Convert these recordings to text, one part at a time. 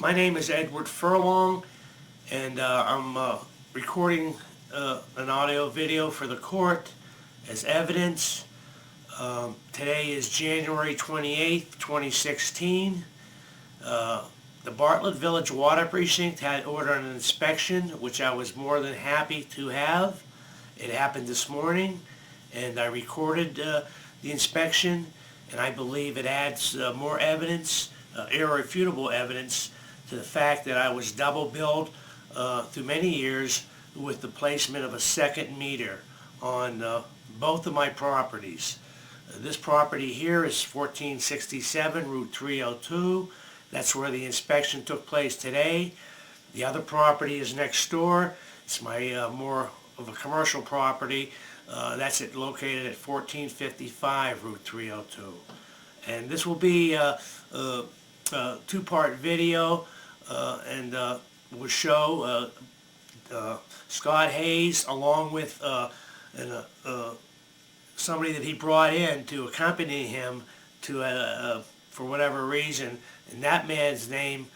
My name is Ed Furlongs, and I'm recording an audio video for the court as evidence. Today is January 28th, 2016. The Bartlett Village Water Precinct had ordered an inspection, which I was more than happy to have. It happened this morning, and I recorded the inspection, and I believe it adds more evidence, irrefutable evidence, to the fact that I was double billed through many years with the placement of a second meter on both of my properties. This property here is 1467 Route 302. That's where the inspection took place today. The other property is next door. It's my more of a commercial property. That's located at 1455 Route 302. And this will be a two-part video, and will show Scott Hayes along with somebody that he brought in to accompany him to for whatever reason, and that man's name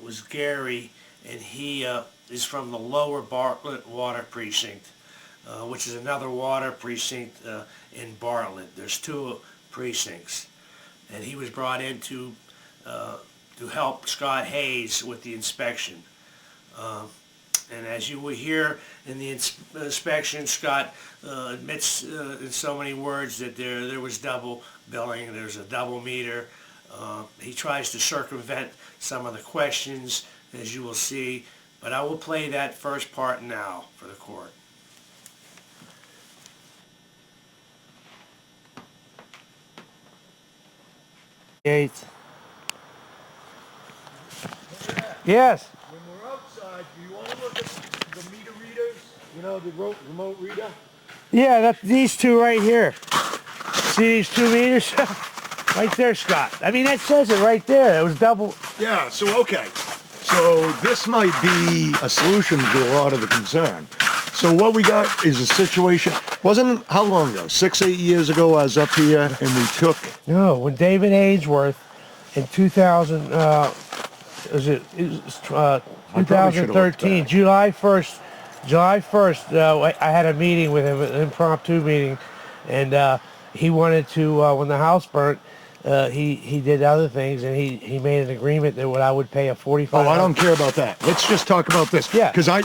was Gary, and he is from the lower Bartlett Water Precinct, which is another water precinct in Bartlett. There's two precincts, and he was brought in to help Scott Hayes with the inspection. And as you will hear in the inspection, Scott admits in so many words that there was double billing, there's a double meter. He tries to circumvent some of the questions, as you will see, but I will play that first part now for the court. Eight. Yes. When we're outside, do you want to look at the meter readers? You know, the remote reader? Yeah, that's these two right here. See these 2 meters? Right there, Scott. I mean, that says it right there. It was double. Yeah, so okay. So this might be a solution to a lot of the concern. So what we got is a situation, wasn't, how long ago? 6-8 years ago I was up here and we took... No, when David Ainsworth in 2000, was it 2013, July 1st, I had a meeting with him, an impromptu meeting, and he wanted to, when the house burnt, he did other things, and he made an agreement that I would pay a $45. Oh, I don't care about that. Let's just talk about this. Yeah. Because I'm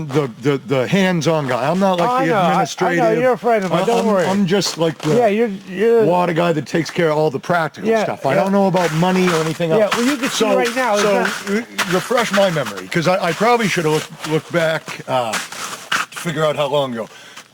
the hands-on guy. I'm not like the administrative. I know, you're a friend of mine. Don't worry. I'm just like the you're water guy that takes care of all the practical stuff. I don't know about money or anything else. Yeah, well, you can see right now. So refresh my memory, because I probably should have looked back to figure out how long ago.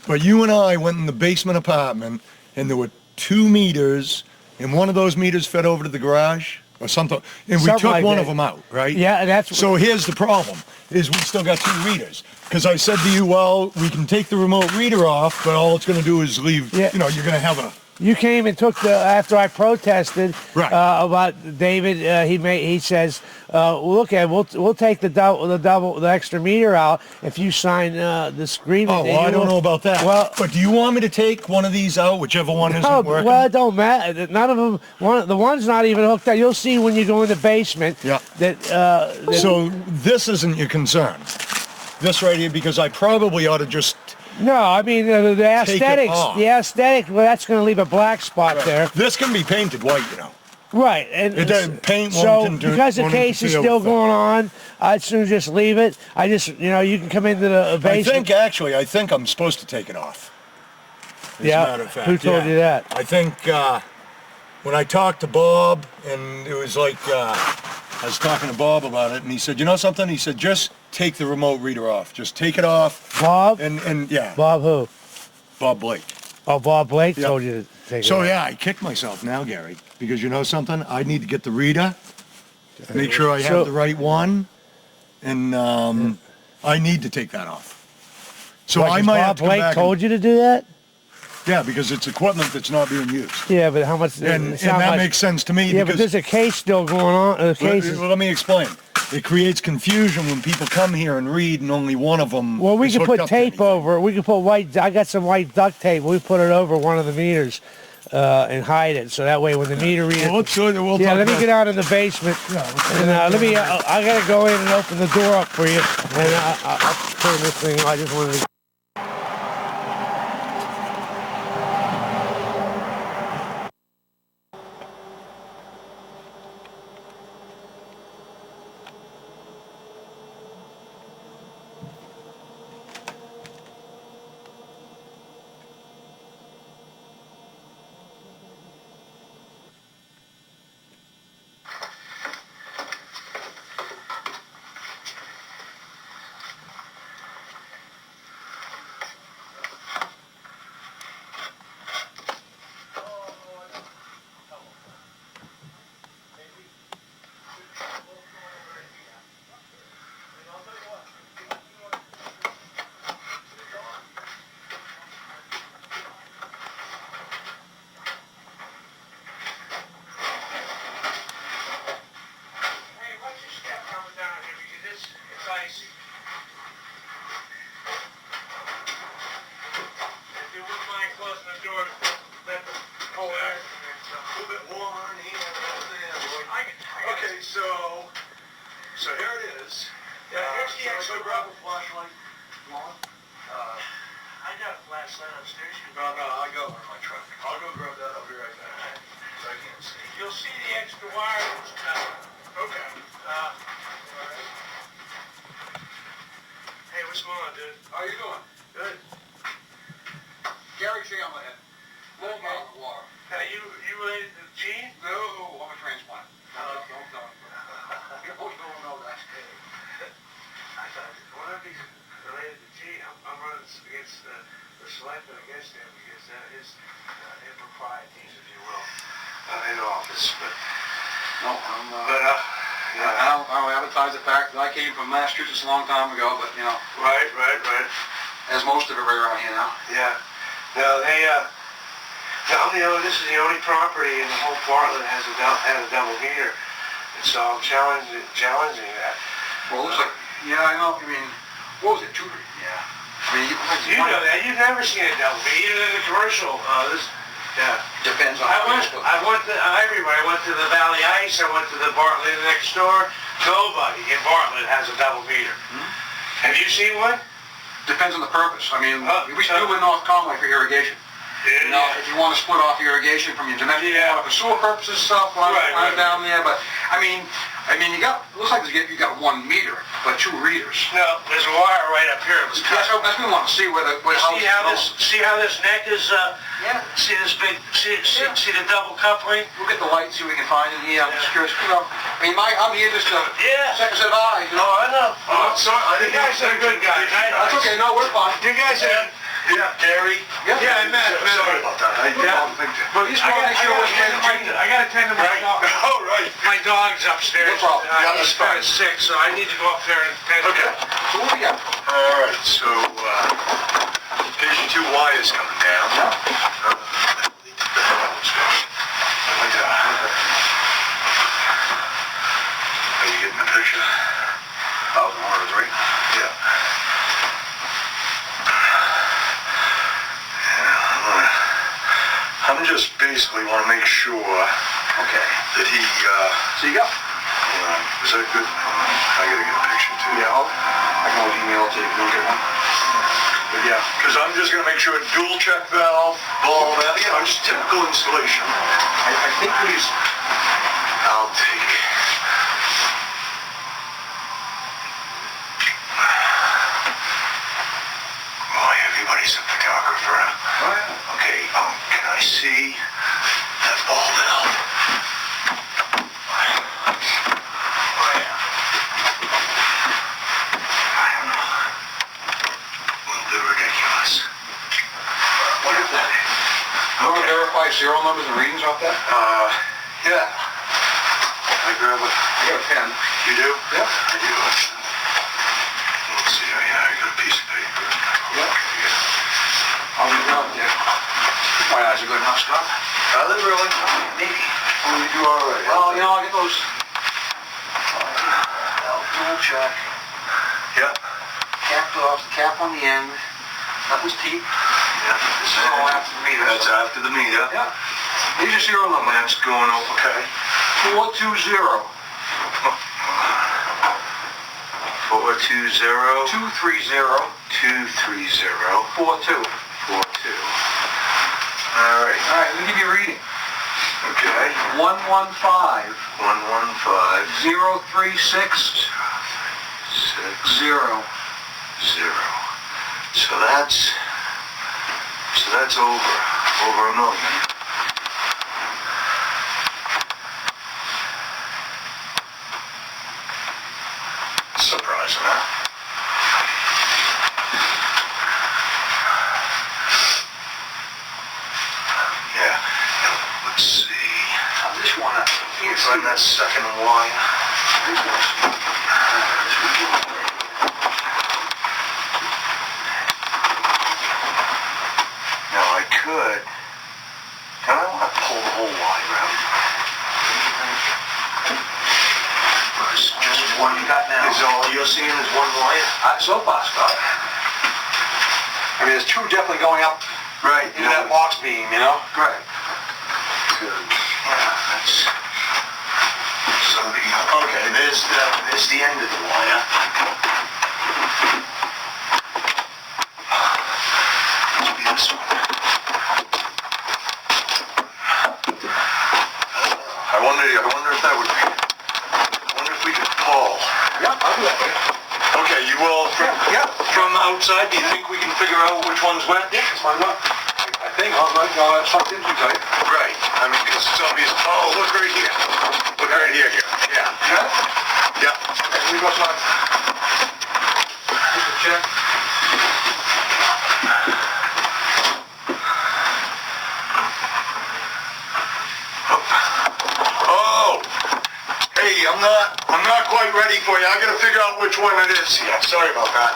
But you and I went in the basement apartment, and there were 2 meters. And one of those meters fed over to the garage or something, and we took one of them out, right? Yeah, that's... So here's the problem, is we still got 2 readers. Because I said to you, well, we can take the remote reader off, but all it's going to do is leave, you know, you're going to have a... You came and took after I protested about David, he says, look, we'll take the extra meter out if you sign this agreement. Oh, well, I don't know about that. Well, but do you want me to take one of these out, whichever one isn't working? Well, it don't matter. None of them. The one's not even hooked up. You'll see when you go in the basement. Yeah. So this isn't your concern. This right here, because I probably ought to just... No, I mean the aesthetics. The aesthetic. Well, that's going to leave a black spot there. This can be painted white, you know. Right, and it doesn't paint. So because the case is still going on, I'd soon just leave it. You can come into the basement. I think I'm supposed to take it off. As a matter of fact. Who told you that? I think when I talked to Bob, and it was like I was talking to Bob about it, and he said, you know something? He said, just take the remote reader off. Just take it off. Bob? And yeah. Bob who? Bob Blake. Oh, Bob Blake told you to take it off. So yeah, I kicked myself now, Gary, because you know something? I need to get the reader, make sure I have the right one, and I need to take that off. So I might have to come back. Bob Blake told you to do that? Yeah, because it's equipment that's not being used. Yeah, but how much? And that makes sense to me. Yeah, but there's a case still going on. Well, let me explain. It creates confusion when people come here and read, and only one of them. Well, we can put tape over it. We can put white. I got some white duct tape. We put it over one of the meters. and hide it, so that way when the meter reader... Well, let's go. We'll Yeah, talk let me about- get out of the basement, and let me, I gotta go in and open the door up for you, and I'll turn this thing, I just wanted to... So here it is. Yeah, here's the so extra grab a flashlight. I got a flashlight upstairs. No, I got one in my truck. I'll go grab that. I'll be right back. So I can't see. You'll see the extra wire. Okay. Hey, what's going on, dude? How you doing? Good. Gary Shedlight. Full bottle of water. Now, you related to Gene? No, I'm a transplant. Oh. Don't know that. I thought, what if he's related to Gene? I'm running against the selectman against him because his improprieties, if you will, in office. But No, I don't advertise the fact that I came from Massachusetts a long time ago, but, you know, right. as most of everybody around here now. Yeah. No, this is the only property in the whole Bartlett that has a double meter, and so I'm challenging that. Well, it looks like, yeah, I know, I mean, what was it, 2? Yeah. I mean, You know that, you've never seen a double meter, even in the commercial, yeah. depends on I how went you look. to everybody. I went to the Valley Ice. I went to the Bartlett next door. Nobody in Bartlett has a double meter. Have you seen one? Depends on the purpose. I mean, we so- do in North Conway for irrigation. You know, if you want to split off irrigation from your domestic water for sewer purposes stuff, run down there, but, I mean, you got, looks like you got 1 meter, but 2 readers. No, there's a wire right up here. It was cut. That's what we want to see where See how this neck is, yeah. see this big, see the double coupling? We'll get the light, see what we can find in here. I'm just curious, you know, I mean, I'm here just to second set of eyes, you know. I know. You guys are good guys. That's okay, no, we're fine. You guys are... Yeah, Gary. Yeah, I met him. Sorry about that. I didn't think that. But he's trying to make sure we're I got to tend to my dog. Oh, right. My dog's upstairs. No problem. Yeah, He's that's fine. kind of sick, so I need to go up there and tend to Okay. him. So what do we got? All right. So, patient 2Y is coming down. Are you getting the picture? 1,000 orders, right? Yeah. I'm just basically want to make sure that he, So you go. is that good? I gotta get a picture too. Yeah, I can always email it to you if you don't get one. But yeah, because I'm just gonna make sure dual check valve, all that, you know, just typical installation. I think I'll take. Boy, everybody's a photographer. Okay, can I see that ball valve? I don't know. A little bit ridiculous. What is that? You want to verify serial numbers and readings off that? Yeah. I grab a... I got a pen. You do? Yeah. I do. Let's see. Oh, yeah, I got a piece of paper. Yeah. I'll be down there. My eyes are good enough, Scott. Are they really? Maybe. Oh, you do all right. Well, you know, I get those. Dual check. Yeah. Cap off, the cap on the end. Nothing's deep. Yeah. This is all after the meter. That's after the meter. Yeah. Here's your serial number. That's going over, okay. 420. 420. 230. 230. 42. 42. All right. All right, let me give you a reading. Okay. 115. 115. 036. 6. 0. 0. So that's over a million. Surprising, huh? Yeah. Let's see. This one, I can't Find that second wire. Now I could. I don't want to pull the whole wire out. Just one you got now. Is all you're seeing is one wire? So far, Scott. I mean, there's two definitely going up Right. into that box beam, you know? Right. Good. Yeah, that's... So okay, there's the end of the wire. Must be this one. I wonder if that would be... I wonder if we could pull. Yeah, I'll do that for you. Okay, you will from outside. Do you think we can figure out which one's which? Yeah, that's fine. Look. I think I'll sucked in too tight. Right. I mean, because it's obvious. Oh, look right here. Look right here. Yeah. Yeah? Yeah. Okay, let me go outside. Take the check. Oh. Hey, I'm not quite ready for you. I gotta figure out which one it is. Yeah. Sorry about that.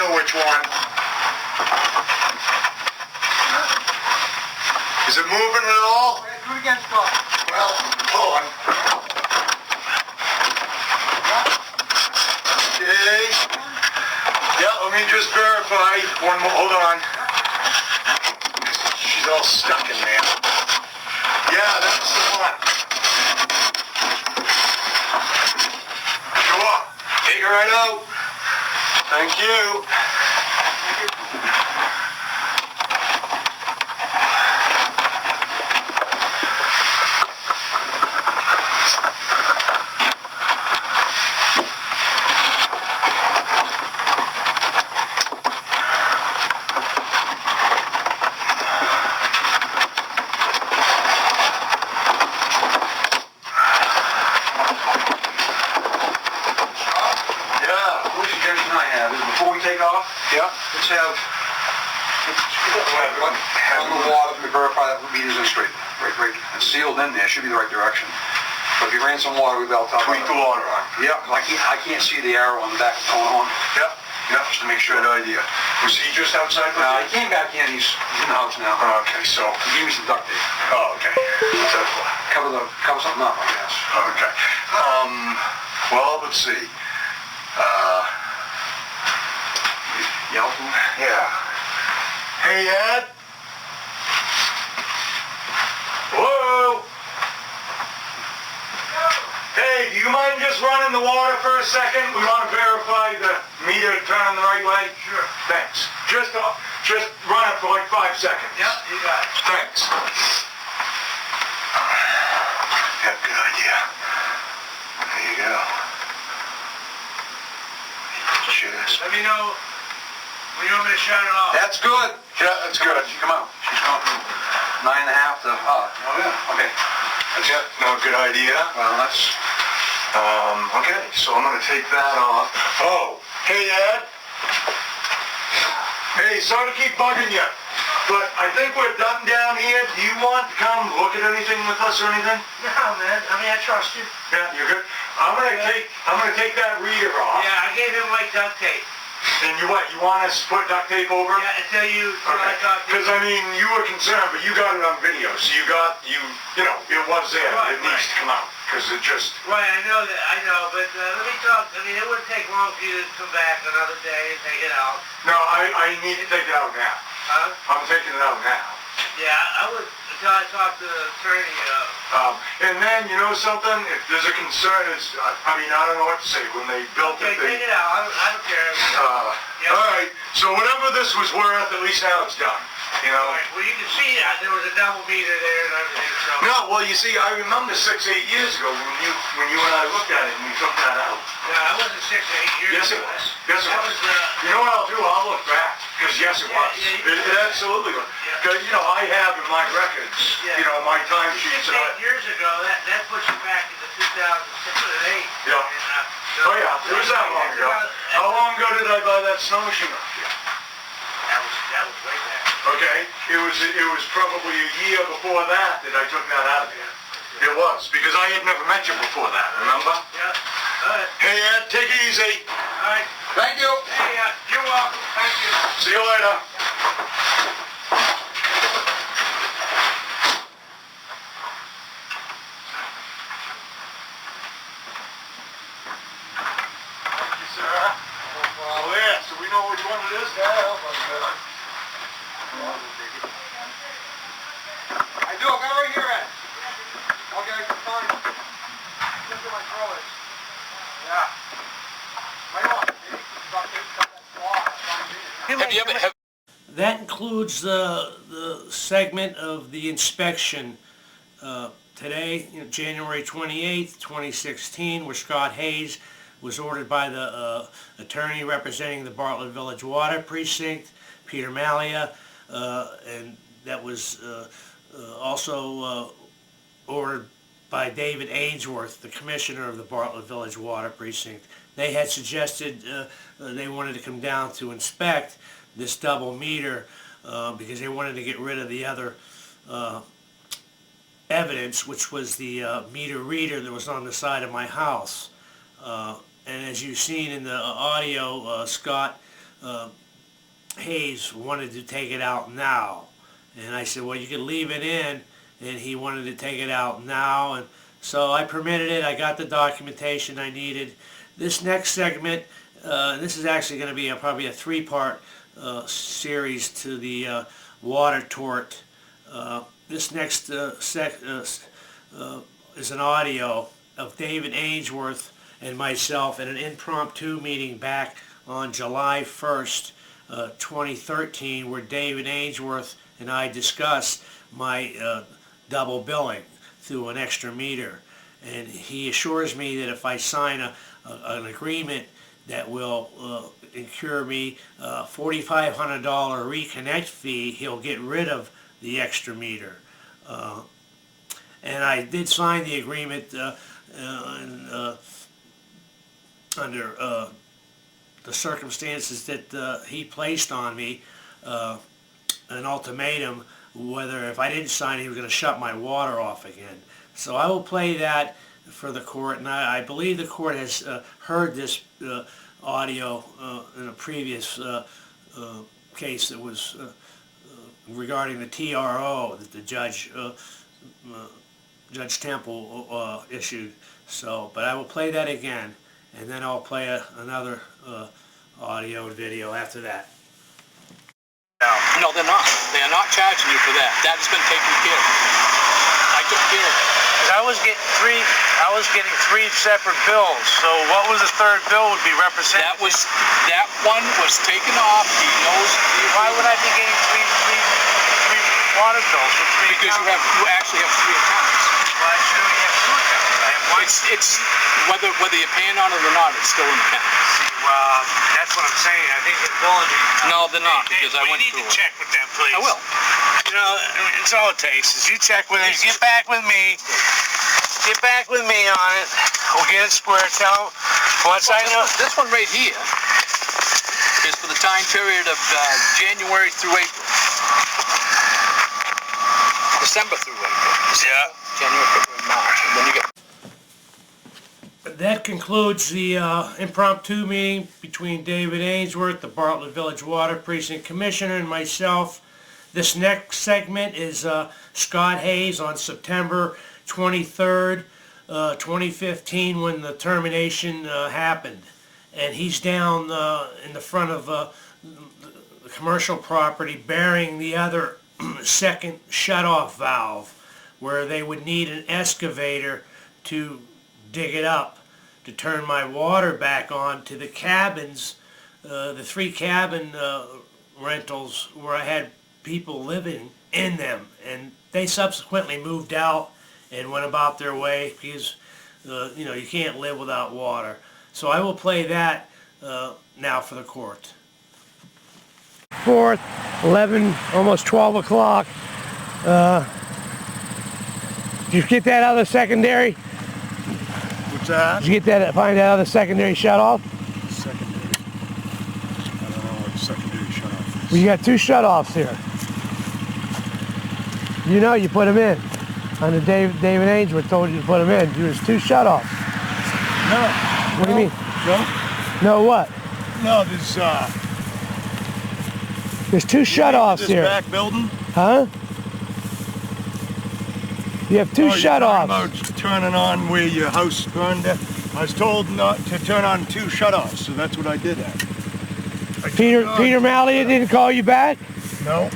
Which one? Is it moving at all? Okay, do it again, Scott. Well, hold on. Okay. Yeah, let me just verify. One more. Hold on. She's all stuck in there. Yeah, that's the one. Go up. Take her right out. Thank you. Before we take off, Yeah. let's have a little water to verify that the meter's in straight. Right. It's sealed in there, should be the right direction. But if you ran some water, we'd be able to tell. Tweak the water on. Yeah, I can't see the arrow on the back of the phone on. Yeah, just to make sure. Good idea. Was he just outside with He you? came back in, he's in the house now. Okay, so... He gave me some duct tape. Oh, okay. What's that for? Cover something up, I guess. Okay. Well, let's see. Yelton? Yeah. Hey, Ed? Hello? Hey, do you mind just running the water for a second? We want to verify the meter turning the right way. Sure. Thanks. Just run it for like 5 seconds. Yeah, you got it. Thanks. Yeah, good idea. There you go. Cheers. Let me know when you want me to shut it off. That's good. Yeah, that's good. She come out. She's going from 9.5 to... Oh, yeah. Okay. That's it. No, good idea. Well, that's... Okay, so I'm gonna take that off. Oh, hey Ed. Hey, sorry to keep bugging you, but I think we're done down here. Do you want to come look at anything with us or anything? No, man. I mean, I trust you. Yeah, you're good. I'm gonna take that reader off. Yeah, I gave him my duct tape. And you what? You want us to put duct tape over? Yeah, until you, Okay. Because I mean, you were concerned, but you got it on video, so you know, it was there. Right, It needs to come out because it just. Right, I know, but let me talk, I mean, it wouldn't take long for you to come back another day and take it out. No, I need to take it out now. Huh? I'm taking it out now. Yeah, I would, until I talk to the attorney, And then, you know something? If there's a concern, I mean, I don't know what to say. When they built okay, it, take it out, I don't care. Yeah. All right, so whatever this was worth, at least now it's done. You know? Right, well, you can see there was a double meter there and everything, so. No, well, you see, I remember 6, 8 years ago when you and I looked at it and we took that out. No, that wasn't 6 or 8 years Yes, it ago. was. Yes, it That was. was, You know what I'll do? I'll look back. Because yes, it was. Yeah, It absolutely was. Because, you know, I have in my records, you know, my time sheets. 6, 8 years ago, that puts you back into 2006 or 8. Yeah. And, Oh, yeah. It was that long ago. How long ago did I buy that snow machine? That was way back. Okay? It was probably a year before that I took that out of here. It was. Because I had never met you before that, remember? Yeah. All right. Hey, Ed, take it easy. All right. Thank you. Hey, you're welcome. Thank you. See you later. Thank you, sir. Well, yeah, so we know which one it is now. I do, I got it right here, Ed. Okay, fine. Look at my drawers. Yeah. Right on, baby. Duct tape, cut that flaw. Have you ever, That includes the segment of the inspection today, January 28th, 2016, where Scott Hayes was ordered by the attorney representing the Bartlett Village Water Precinct, Peter Malia, and that was also ordered by David Ainsworth, the commissioner of the Bartlett Village Water Precinct. They had suggested they wanted to come down to inspect this double meter because they wanted to get rid of the other evidence, which was the meter reader that was on the side of my house. And as you've seen in the audio, Scott Hayes wanted to take it out now. And I said, well, you can leave it in. And he wanted to take it out now. And so I permitted it. I got the documentation I needed. This next segment, this is actually going to be probably a 3-part series to the water tort. This next is an audio of David Ainsworth and myself at an impromptu meeting back on July 1st, 2013, where David Ainsworth and I discussed my double billing through an extra meter. And he assures me that if I sign an agreement that will incur me a $4,500 reconnect fee, he'll get rid of the extra meter. And I did sign the agreement under the circumstances that he placed on me, an ultimatum whether if I didn't sign he was going to shut my water off again. So I will play that for the court, and I believe the court has heard this audio in a previous case that was regarding the TRO that the Judge Temple issued. So, but I will play that again, and then I'll play another audio and video after that. no, they're not. They are not charging you for that. That has been taken care of. I took care of it. I was getting three separate bills, so what was the third bill would be represented? That one was taken off. He knows. Why would I be getting three water bills with three Because accounts? you actually have 3 accounts. Well, I should only have 2 accounts. I have one. It's whether you're paying on it or not, it's still in the account. Well, that's what I'm saying. I think the village... No, they're not, because I went through You need it. to check with them, please. I will. You know, it's all it takes is you check with them, get back with me. Get back with me on it. We'll get it square. Tell them once I know. This one right here is for the time period of January through April. December through April. Yeah. January, February, March. And then you get... That concludes the impromptu meeting between David Ainsworth, the Bartlett Village Water Precinct Commissioner, and myself. This next segment is Scott Hayes on September 23rd, 2015, when the termination happened. And he's down in the front of the commercial property burying the other second shutoff valve, where they would need an excavator to dig it up to turn my water back on to the cabins, the 3 cabin rentals where I had people living in them, and they subsequently moved out and went about their way because you know, you can't live without water. So I will play that now for the court. 4th, 11, almost 12 o'clock. Did you get that out of the secondary? What's that? Did you get that? Find out of the secondary shutoff? Secondary. I don't know what secondary shutoff is. Well, you got 2 shutoffs here. You know, you put them in. Under David Ainsworth told you to put them in. There's 2 shutoffs. No. What do you mean? No. No what? No, There's 2 shutoffs this here. back building? Huh? You have 2 You're talking shutoffs. about turning on where your house burned. I was told not to turn on 2 shutoffs, so that's what I did. Peter Malley didn't call you back? No.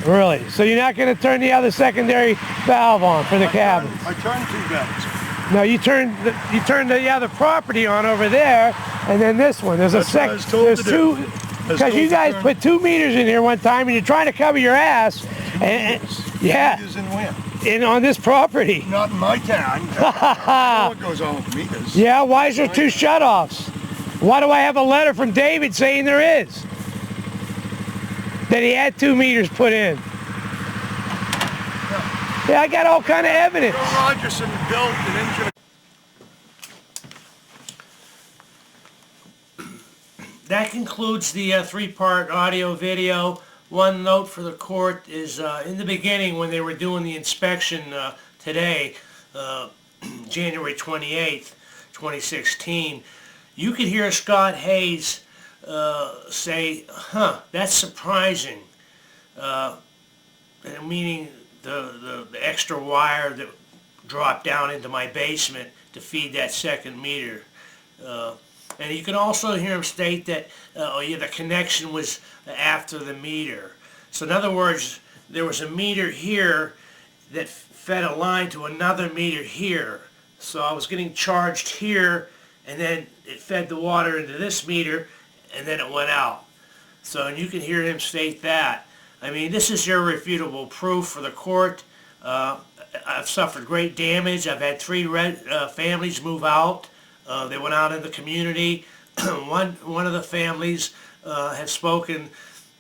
Really? So you're not going to turn the other secondary valve on for the cabin? I turned 2 valves. No, you turned the other property on over there, and then this one. There's That's a what I was told There's to do. 2. I was Because told you to guys turn- put 2 meters in here one time, and you're trying to cover your ass. And yeah, Meters in where? on this property. Not in my town. I know what goes on with meters. Yeah, why is there 2 shutoffs? Why do I have a letter from David saying there is? That he had 2 meters put in. Yeah, I got all kind of evidence. Bill Rogerson built an engine. That concludes the 3-part audio video. One note for the court is in the beginning when they were doing the inspection today, January 28th, 2016, you could hear Scott Hayes say, huh, that's surprising, meaning the extra wire that dropped down into my basement to feed that second meter. And you can also hear him state that the connection was after the meter. So in other words, there was a meter here that fed a line to another meter here. So I was getting charged here, and then it fed the water into this meter, and then it went out. So, and you can hear him state that. I mean, this is irrefutable proof for the court. I've suffered great damage. I've had 3 families move out. They went out in the community. One of the families have spoken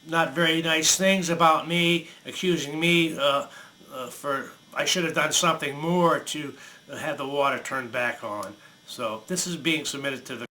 not very nice things about me, accusing me for I should have done something more to have the water turned back on. So this is being submitted to the